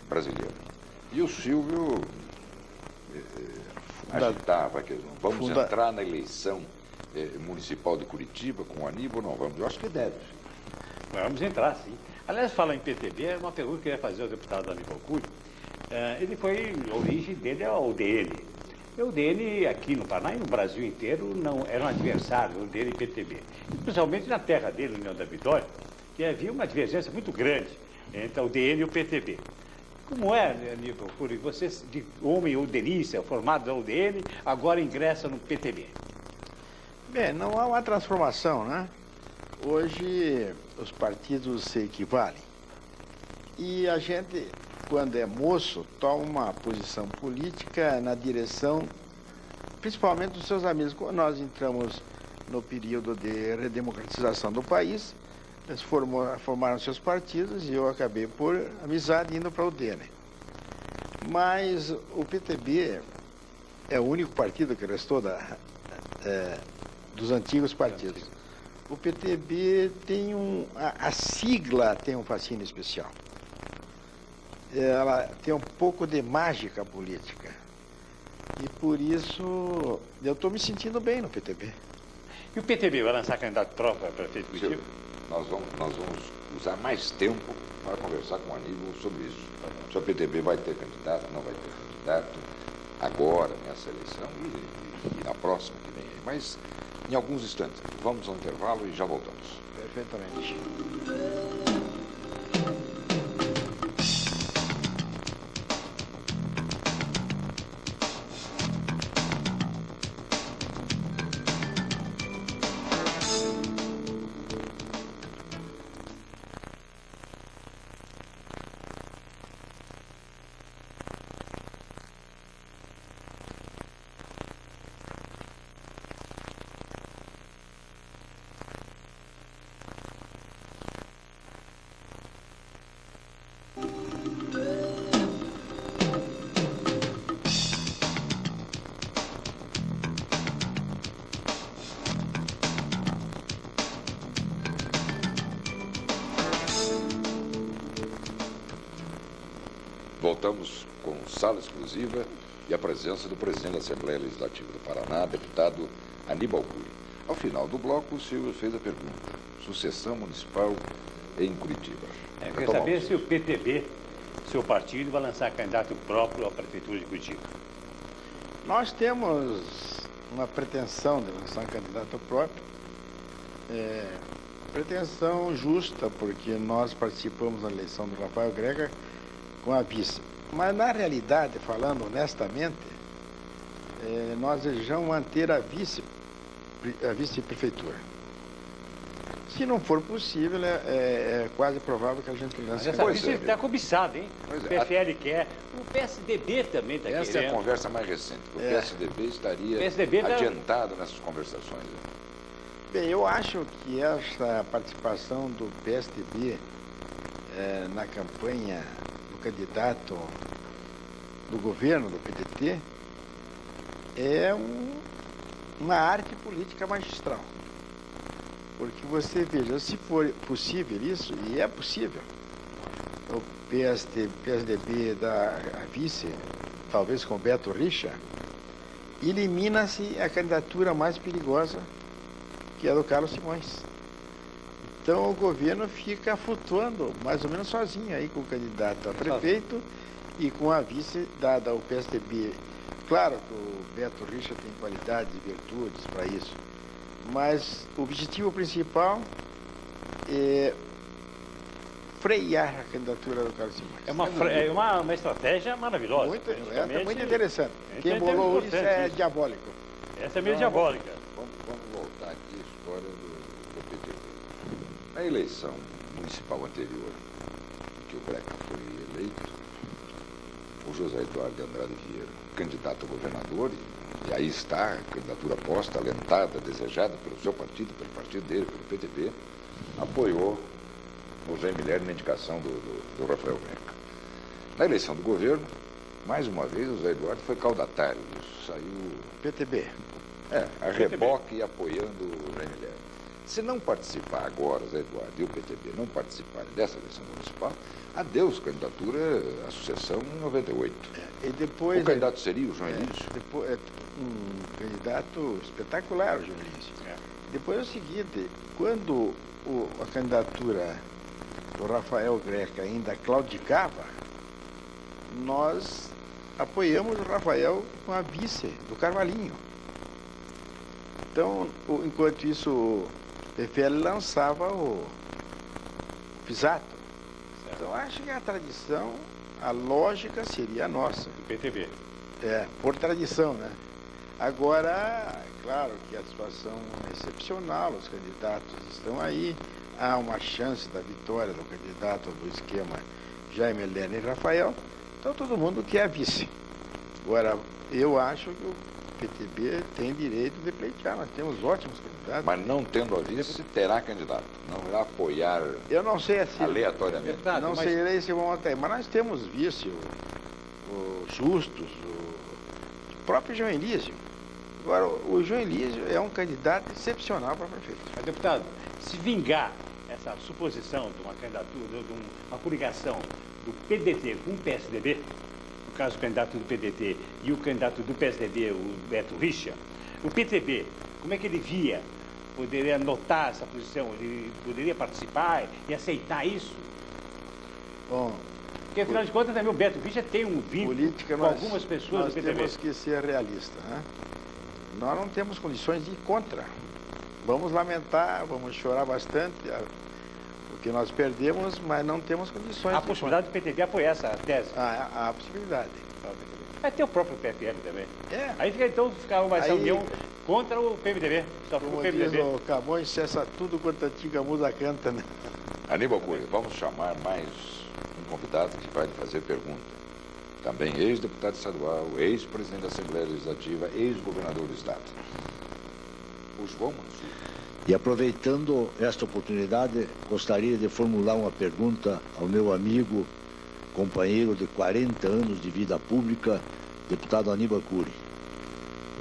S2: Brasileiro. E o Silvio agitava que vamos entrar na eleição municipal de Curitiba com o Aníbal, não vamos? Eu acho que deve.
S3: Vamos entrar, sim. Aliás, falar em PTB, é uma pergunta que eu ia fazer ao deputado Aníbal Cury. A origem dele é a UDN. E a UDN aqui no Paraná e no Brasil inteiro não eram adversários, UDN e PTB. Especialmente na terra dele, União da Vitória, que havia uma divergência muito grande entre a UDN e o PTB. Como é, Aníbal Cury, você, de homem udenista, formado da UDN, agora ingressa no PTB?
S4: Bem, não há uma transformação, né? Hoje os partidos se equivalem. E a gente, quando é moço, toma uma posição política na direção, principalmente dos seus amigos. Quando nós entramos no período de redemocratização do país, eles formaram seus partidos e eu acabei por amizade indo para o UDN. Mas o PTB é o único partido que restou dos antigos partidos. O PTB tem a sigla tem um fascínio especial. Ela tem um pouco de mágica política. E por isso eu estou me sentindo bem no PTB.
S3: E o PTB vai lançar candidato próprio para prefeito de Curitiba?
S2: Nós vamos usar mais tempo para conversar com o Aníbal sobre isso. Se o PTB vai ter candidato, não vai ter candidato, agora, nessa eleição e na próxima que vem aí. Mas em alguns instantes. Vamos ao intervalo e já voltamos.
S4: Perfeitamente.
S2: Voltamos com sala exclusiva e a presença do presidente da Assembleia Legislativa do Paraná, deputado Aníbal Cury. Ao final do bloco, o Silvio fez a pergunta: sucessão municipal em Curitiba.
S3: Eu queria saber se o PTB, seu partido, vai lançar candidato próprio à Prefeitura de Curitiba.
S4: Nós temos uma pretensão de lançar um candidato próprio. Pretensão justa, porque nós participamos da eleição do Rafael Greca com a vice. Mas, na realidade, falando honestamente, nós desejamos manter a vice-prefeitura. Se não for possível, é quase provável que a gente lance.
S3: Mas essa vice está cobiçada, hein? O PFL quer, o PSDB também está querendo.
S2: Essa é a conversa mais recente. O PSDB estaria adiantado nessas conversações.
S4: Bem, eu acho que essa participação do PSDB na campanha candidato do governo, do PDT, é uma arte política magistral. Porque você veja, se for possível isso, e é possível, o PSDB da vice, talvez com Beto Richa, elimina-se a candidatura mais perigosa, que é a do Carlos Simões. Então o governo fica flutuando mais ou menos sozinho aí com o candidato a prefeito e com a vice dada ao PSDB. Claro que o Beto Richa tem qualidades e virtudes para isso, mas o objetivo principal é frear a candidatura do Carlos Simões.
S3: É uma estratégia maravilhosa.
S4: Muito interessante. Quem bolou isso é diabólico.
S3: Essa é meio diabólica.
S2: Vamos voltar aqui à história do PTB. Na eleição municipal anterior, em que o Greca foi eleito, o José Eduardo de Andrade Vieira, candidato a governador, e aí está a candidatura posta, alentada, desejada pelo seu partido, pelo partido dele, pelo PTB, apoiou o Jair Miller na indicação do Rafael Greca. Na eleição do governo, mais uma vez, o José Eduardo foi caudatário. Saiu
S4: PTB.
S2: A reboque e apoiando o Jair Miller. Se não participar agora, José Eduardo e o PTB não participarem dessa eleição municipal, adeus candidatura à sucessão em 98.
S4: E depois,
S2: o candidato seria o João Elísio?
S4: Um candidato espetacular, o João Elísio. Depois é o seguinte, quando a candidatura do Rafael Greca ainda claudicava, nós apoiamos o Rafael com a vice do Carvalhinho. Então, enquanto isso, o PFL lançava o Pisato. Então, acho que a tradição, a lógica seria a nossa.
S3: O PTB.
S4: Por tradição, né? Agora, claro que a situação é excepcional, os candidatos estão aí, há uma chance da vitória do candidato do esquema Jair Miller e Rafael, então todo mundo quer a vice. Agora, eu acho que o PTB tem direito de pleitear, nós temos ótimos candidatos.
S2: Mas não tendo a vice, terá candidato, não irá apoiar
S4: eu não sei assim,
S2: aleatoriamente.
S3: Verdade,
S4: não sei se vão até, mas nós temos vice, o Justus, o próprio João Elísio. Agora, o João Elísio é um candidato excepcional para prefeito.
S3: Mas, deputado, se vingar essa suposição de uma candidatura, de uma coligação do PDT com o PSDB, no caso o candidato do PDT e o candidato do PSDB, o Beto Richa, o PTB, como é que ele via? Poderia notar essa posição? Ele poderia participar e aceitar isso?
S4: Bom,
S3: porque, afinal de contas, também o Beto Richa tem um vínculo com algumas pessoas do PTB.
S4: Nós temos que ser realistas, né? Nós não temos condições de ir contra. Vamos lamentar, vamos chorar bastante, porque nós perdemos, mas não temos condições.
S3: Há possibilidade do PTB apoiar essa tese?
S4: Há possibilidade.
S3: Vai ter o próprio PFL também. Aí vai ser a união contra o PMDB. Só
S4: como
S3: o PMDB.
S4: diz o Camões, cessa tudo quanto a antiga musa canta, né?
S2: Aníbal Cury, vamos chamar mais um convidado que vai lhe fazer pergunta. Também ex-deputado estadual, ex-presidente da Assembleia Legislativa, ex-governador do Estado. O João Mansur.
S8: E aproveitando esta oportunidade, gostaria de formular uma pergunta ao meu amigo, companheiro de 40 anos de vida pública, deputado Aníbal Cury.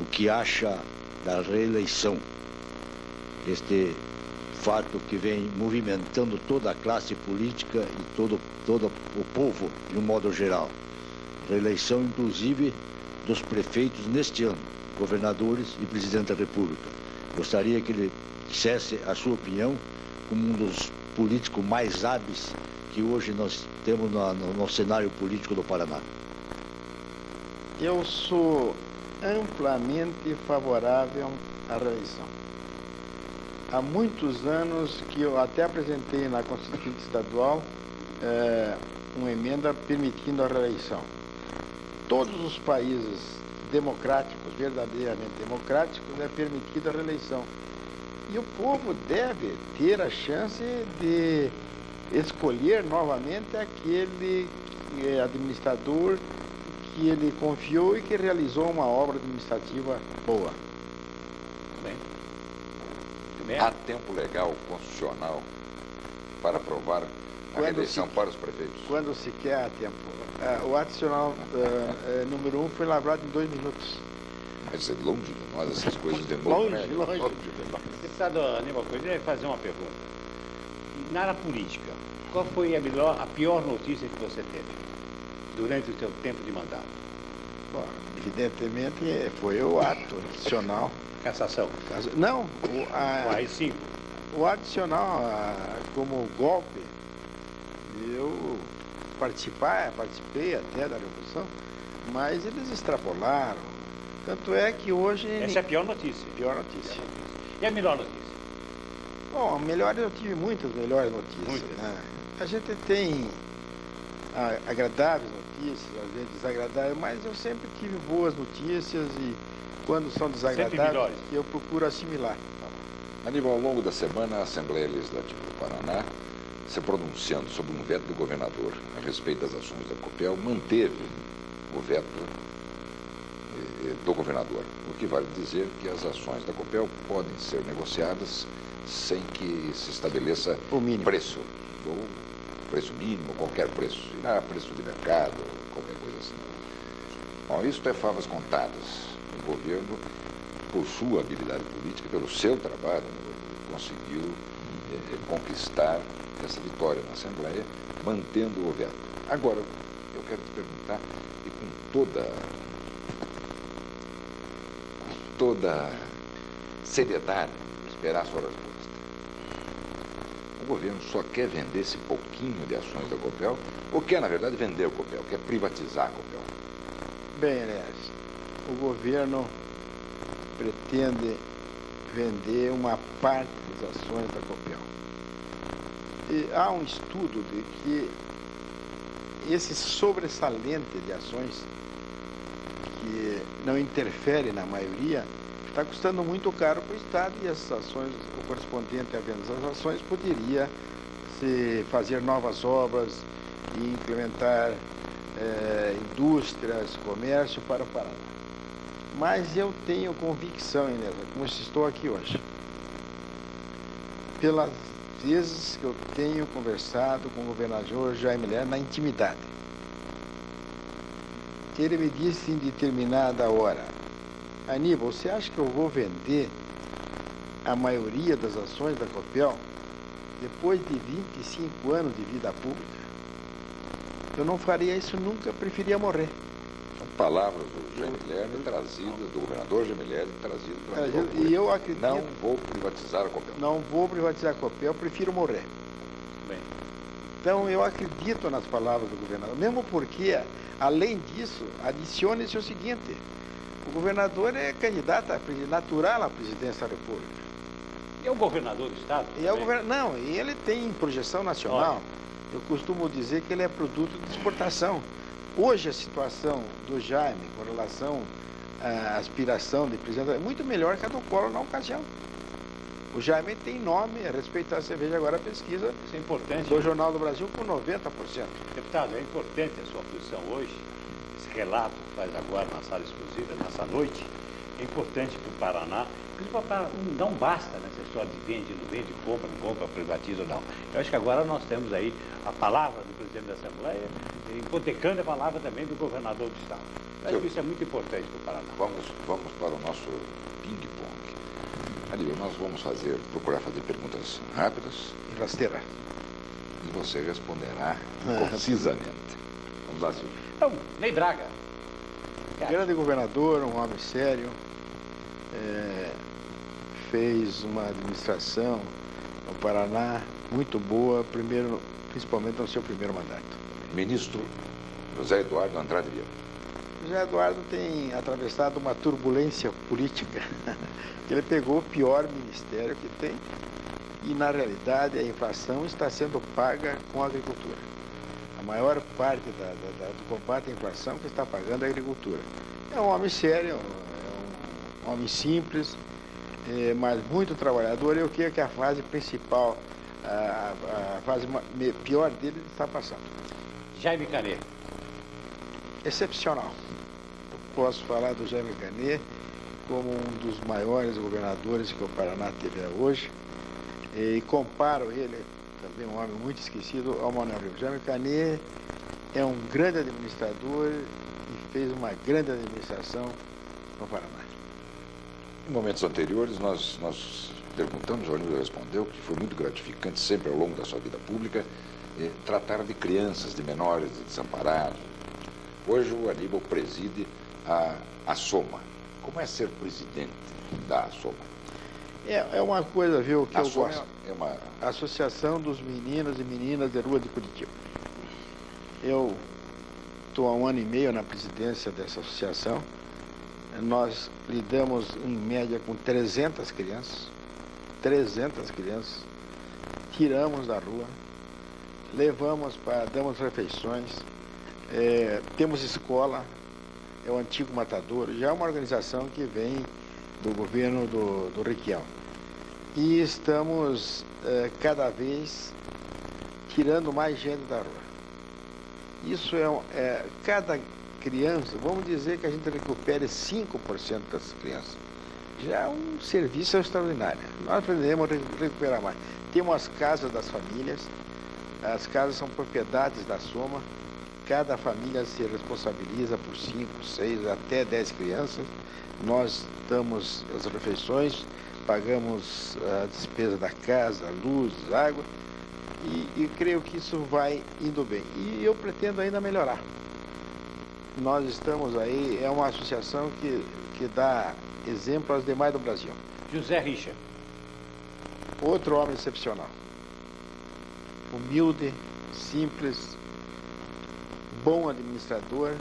S8: O que acha da reeleição? Este fato que vem movimentando toda a classe política e todo o povo, de um modo geral. Reeleição, inclusive, dos prefeitos neste ano, governadores e presidente da República. Gostaria que ele dissesse a sua opinião como um dos políticos mais hábeis que hoje nós temos no cenário político do Paraná.
S4: Eu sou amplamente favorável à reeleição. Há muitos anos que eu até apresentei na Constituinte Estadual uma emenda permitindo a reeleição. Todos os países democráticos, verdadeiramente democráticos, é permitida a reeleição. E o povo deve ter a chance de escolher novamente aquele administrador que ele confiou e que realizou uma obra administrativa boa.
S2: Há tempo legal, constitucional, para aprovar a reeleição para os prefeitos?
S4: Quando se quer, há tempo. O adicional número 1 foi lavrado em 2 minutos.
S2: Quer dizer, longe de nós essas coisas de novo.
S4: Longe,
S2: né?
S4: longe.
S2: De nós.
S3: Deputado Aníbal Coelho, eu ia fazer uma pergunta. Na área política, qual foi a pior notícia que você teve durante o seu tempo de mandato?
S4: Bom, evidentemente foi o ato adicional.
S3: Cassação.
S4: Não,
S3: O AI-5.
S4: o adicional como golpe, eu participei até da Revolução, mas eles extrapolaram. Tanto é que hoje...
S3: Essa é a pior notícia.
S4: Pior notícia.
S3: E a melhor notícia?
S4: Bom, melhores, eu tive muitas melhores notícias.
S3: Muitas.
S4: Né? A gente tem agradáveis notícias, às vezes desagradáveis, mas eu sempre tive boas notícias e quando são desagradáveis, eu procuro assimilar.
S2: Aníbal, ao longo da semana, a Assembleia Legislativa do Paraná, se pronunciando sobre um veto do governador a respeito das ações da Copel, manteve o veto do governador, o que vale dizer que as ações da Copel podem ser negociadas sem que se estabeleça
S4: o mínimo.
S2: Preço, ou preço mínimo, qualquer preço, e não preço de mercado, qualquer coisa assim. Bom, isto é favas contadas. O governo, por sua habilidade política, pelo seu trabalho, conseguiu conquistar essa vitória na Assembleia, mantendo o veto. Agora, eu quero te perguntar, e com toda seriedade, esperar a sua resposta. O governo só quer vender esse pouquinho de ações da Copel, ou quer, na verdade, vender o Copel, quer privatizar a Copel?
S4: Bem, aliás, o governo pretende vender uma parte das ações da Copel. E há um estudo de que esse sobressalente de ações, que não interfere na maioria, está custando muito caro para o Estado e essas ações, o correspondente à venda das ações, poderia se fazer novas obras e implementar indústrias, comércio para o Paraná. Mas eu tenho convicção, Inês, como estou aqui hoje, pelas vezes que eu tenho conversado com o governador Jaime Lerner na intimidade. Ele me disse em determinada hora: Aníbal, você acha que eu vou vender a maioria das ações da Copel depois de 25 anos de vida pública? Eu não faria isso nunca, preferia morrer.
S2: São palavras do Jaime Lerner trazidas, do governador Jaime Lerner trazidas para mim.
S4: E eu acredito...
S2: Não vou privatizar a Copel.
S4: Não vou privatizar a Copel, prefiro morrer.
S3: Bem.
S4: Então eu acredito nas palavras do governador, mesmo porque, além disso, adicione-se o seguinte: o governador é candidato natural à presidência da República.
S3: E é o governador do Estado?
S4: E é o não, e ele tem projeção nacional. Eu costumo dizer que ele é produto de exportação. Hoje a situação do Jaime com relação à aspiração de presidente é muito melhor que a do Collor na ocasião. O Jaime tem nome a respeito da cerveja, agora a pesquisa
S3: Isso é importante.
S4: do Jornal do Brasil com 90%.
S3: Deputado, é importante a sua posição hoje, esse relato que faz agora na sala exclusiva, nessa noite, é importante para o Paraná. Não basta nessa história de vende, não vende, compra, privatiza ou não. Eu acho que agora nós temos aí a palavra do presidente da Assembleia, hipotecando a palavra também do governador do Estado. Eu acho que isso é muito importante para o Paraná.
S2: Vamos para o nosso ping-pong. Aníbal, nós vamos procurar fazer perguntas rápidas
S4: E rasteira.
S2: e você responderá concisamente. Vamos lá, Silvio.
S3: Então, Ney Braga.
S4: Grande governador, um homem sério, fez uma administração no Paraná muito boa, principalmente no seu primeiro mandato.
S2: Ministro José Eduardo Andrade Vieira.
S4: José Eduardo tem atravessado uma turbulência política. Ele pegou o pior ministério que tem e, na realidade, a inflação está sendo paga com a agricultura. A maior parte do combate à inflação que está pagando é a agricultura. É um homem sério, é um homem simples, mas muito trabalhador. Eu creio que a fase principal, a fase pior dele está passando.
S3: Jaime Canet.
S4: Excepcional. Eu posso falar do Jaime Canet como um dos maiores governadores que o Paraná teve hoje. E comparo ele, também um homem muito esquecido, ao Manuel Rivas. Jaime Canet é um grande administrador e fez uma grande administração no Paraná.
S2: Em momentos anteriores, nós perguntamos, o Aníbal respondeu que foi muito gratificante, sempre ao longo da sua vida pública, tratar de crianças, de menores, de desamparados. Hoje o Aníbal preside a Soma. Como é ser presidente da Soma?
S4: É uma coisa, viu, que eu gosto.
S2: É uma
S4: Associação dos Meninos e Meninas de Rua de Curitiba. Eu estou há 1 ano e meio na presidência dessa associação. Nós lidamos, em média, com 300 crianças. 300 crianças. Tiramos da rua, damos refeições, temos escola, é o Antigo Matadouro, já é uma organização que vem do governo do Requião. E estamos cada vez tirando mais gente da rua. Isso cada criança, vamos dizer que a gente recupere 5% das crianças. Já é um serviço extraordinário. Nós aprendemos a recuperar mais. Temos as casas das famílias, as casas são propriedades da Soma, cada família se responsabiliza por 5, 6, até 10 crianças. Nós damos as refeições, pagamos a despesa da casa, luz, água, e creio que isso vai indo bem. E eu pretendo ainda melhorar. Nós estamos aí, é uma associação que dá exemplo aos demais do Brasil.
S3: José Richa.
S4: Outro homem excepcional. Humilde, simples, bom administrador.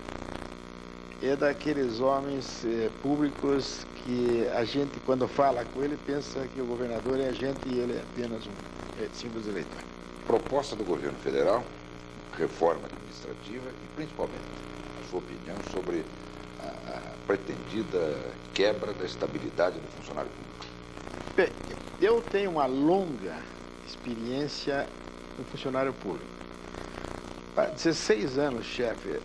S4: É daqueles homens públicos que a gente, quando fala com ele, pensa que o governador é a gente e ele é apenas um simples eleitor.
S2: proposta do governo federal, reforma administrativa e, principalmente, a sua opinião sobre a pretendida quebra da estabilidade do funcionário público.
S4: Bem, eu tenho uma longa experiência com funcionário público. 16 anos chefe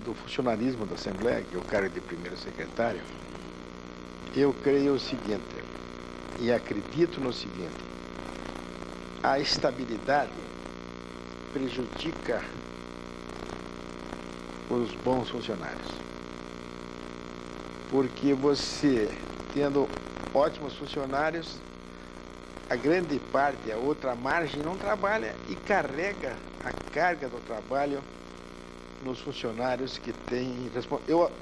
S4: do funcionalismo da Assembleia, que é o cargo de primeiro secretário, eu creio o seguinte, e acredito no seguinte: a estabilidade prejudica os bons funcionários. Porque você, tendo ótimos funcionários, a grande parte, a outra margem, não trabalha e carrega a carga do trabalho nos funcionários que têm...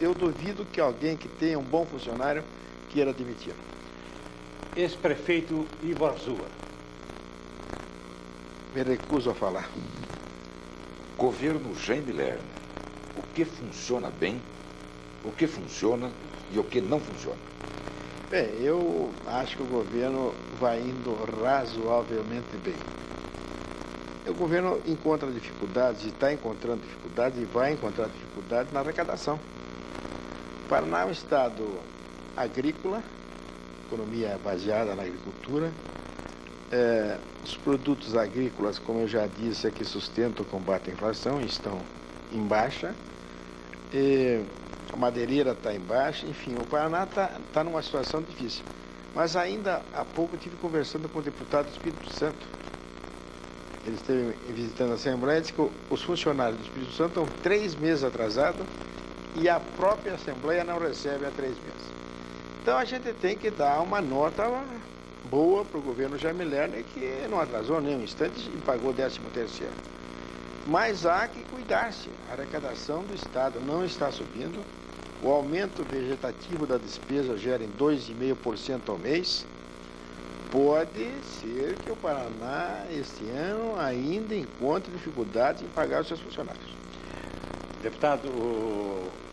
S4: Eu duvido que alguém que tenha um bom funcionário queira admiti-lo.
S3: Ex-prefeito Ivo Arzua.
S4: Me recuso a falar.
S2: Governo Jaime Lerner. O que funciona bem, o que funciona e o que não funciona?
S4: Bem, eu acho que o governo vai indo razoavelmente bem. O governo encontra dificuldades, está encontrando dificuldades e vai encontrar dificuldades na arrecadação. O Paraná é um estado agrícola, economia baseada na agricultura. Os produtos agrícolas, como eu já disse, é que sustentam o combate à inflação, estão em baixa. A madeireira está em baixa, enfim, o Paraná está numa situação difícil. Mas ainda há pouco eu estive conversando com o deputado do Espírito Santo. Ele esteve visitando a Assembleia e disse que os funcionários do Espírito Santo estão 3 meses atrasados e a própria Assembleia não recebe há 3 meses. Então a gente tem que dar uma nota boa para o governo Jaime Lerner, que não atrasou nem um instante e pagou 13º. Mas há que cuidar-se. A arrecadação do Estado não está subindo. O aumento vegetativo da despesa gera em 2,5% ao mês. Pode ser que o Paraná, este ano, ainda encontre dificuldades em pagar os seus funcionários.
S3: Deputado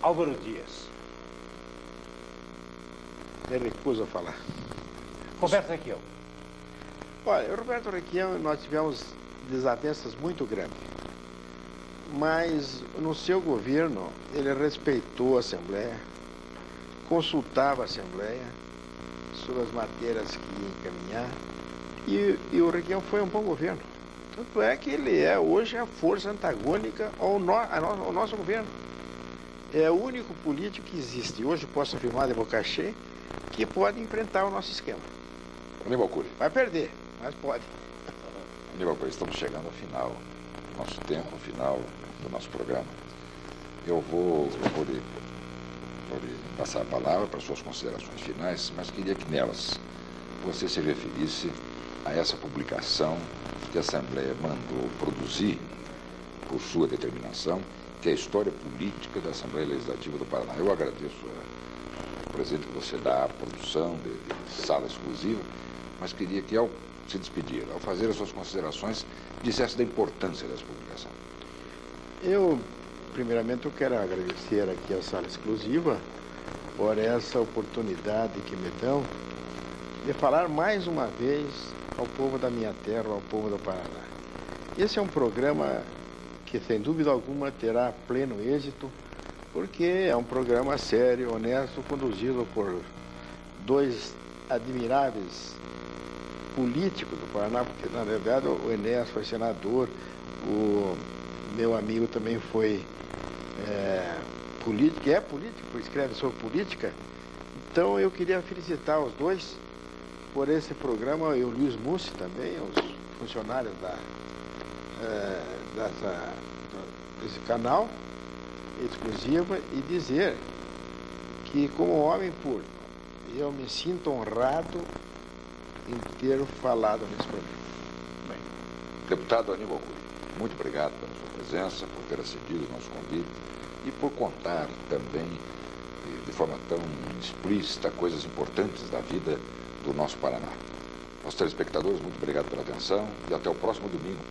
S3: Álvaro Dias.
S4: Me recuso a falar.
S3: Roberto Requião.
S4: Olha, o Roberto Requião, nós tivemos desavenças muito grandes. Mas no seu governo, ele respeitou a Assembleia, consultava a Assembleia sobre as matérias que ia encaminhar, e o Requião foi um bom governo. Tanto é que ele é hoje a força antagônica ao nosso governo. É o único político que existe, hoje posso afirmar de boca cheia, que pode enfrentar o nosso esquema.
S2: Aníbal Cury.
S4: Vai perder, mas pode.
S2: Aníbal Cury, estamos chegando ao final do nosso tempo, ao final do nosso programa. Eu vou lhe vou lhe passar a palavra para suas considerações finais, mas queria que nelas você se referisse a essa publicação que a Assembleia mandou produzir por sua determinação, que é a história política da Assembleia Legislativa do Paraná. Eu agradeço o presente que você dá à produção de Sala Exclusiva, mas queria que, ao se despedir, ao fazer as suas considerações, dissesse da importância dessa publicação.
S4: Primeiramente, eu quero agradecer aqui a Sala Exclusiva por essa oportunidade que me dão de falar mais uma vez ao povo da minha terra, ao povo do Paraná. Esse é um programa que, sem dúvida alguma, terá pleno êxito, porque é um programa sério, honesto, conduzido por dois admiráveis políticos do Paraná, porque, na verdade, o Enéas foi senador, o meu amigo também foi político, escreve sobre política. Então, eu queria felicitar os dois por esse programa, e o Luiz Mussi também, os funcionários desse canal exclusiva, e dizer que, como homem público, eu me sinto honrado em ter falado nesse programa.
S2: Bem, deputado Aníbal Cury, muito obrigado pela sua presença, por ter acedido o nosso convite e por contar também, de forma tão explícita, coisas importantes da vida do nosso Paraná. Aos telespectadores, muito obrigado pela atenção e até o próximo domingo,